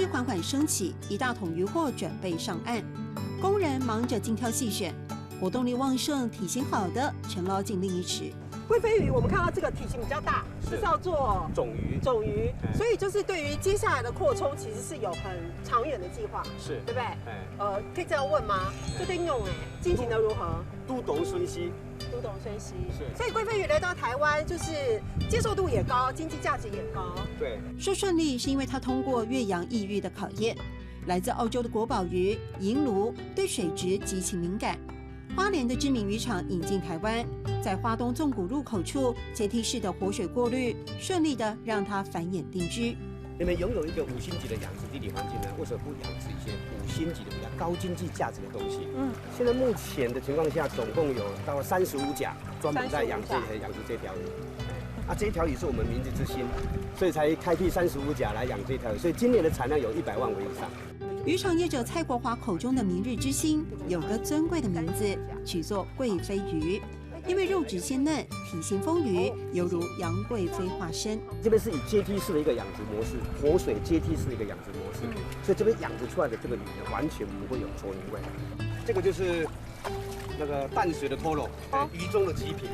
缓缓升起，一大桶鱼货准备上岸。工人忙着精挑细选，活动力旺盛、体型好的全捞进另一池。贵妃鱼，我们看到这个体型比较大，是要做种鱼。种鱼，所以就是对于接下来的扩充，其实是有很长远的计划，是，对不对？可以这样问吗？这丁勇进行的如何？都董孙熙，都董孙熙是。所以贵妃鱼来到台湾，就是接受度也高，经济价值也高。对，说顺利是因为它通过越洋异域的考验。来自澳洲的国宝鱼银鲈对水质极其敏感。花莲的知名渔场引进台湾，在花东纵谷入口处阶梯式的活水过滤，顺利的让它繁衍定居。你们拥有一个5星级的养殖地理环境呢，为什么不养殖一些5星级的比较高经济价值的东西？现在目前的情况下，总共有到35甲专门在养殖这条鱼。这条鱼是我们明日之星，所以才开辟35甲来养这条鱼，所以今年的产量有100万尾以上。渔场业者蔡国华口中的明日之星，有个尊贵的名字，取作贵妃鱼，因为肉质鲜嫩，体型丰腴，犹如杨贵妃化身。这边是以阶梯式的一个养殖模式，活水阶梯式的一个养殖模式，所以这边养殖出来的这个鱼呢，完全不会有臭泥味。这个就是那个淡水的拖罗，鱼中的极品。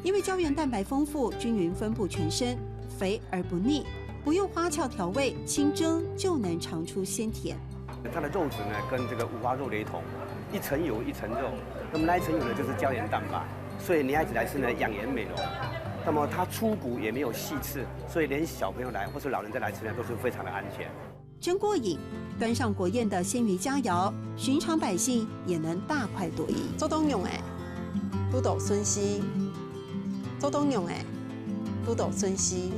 因为胶原蛋白丰富，均匀分布全身，肥而不腻，不用花俏调味，清蒸就能尝出鲜甜。它的肉质呢，跟这个五花肉雷同，一层油一层肉。那么那一层油呢，就是胶原蛋白，所以女孩子来吃呢，养颜美容。那么它粗骨也没有细刺，所以连小朋友来或是老人家来吃呢，都是非常的安全。真过瘾！端上国宴的鲜鱼佳肴，寻常百姓也能大快朵颐。周东勇都董孙熙，周东勇都董孙熙。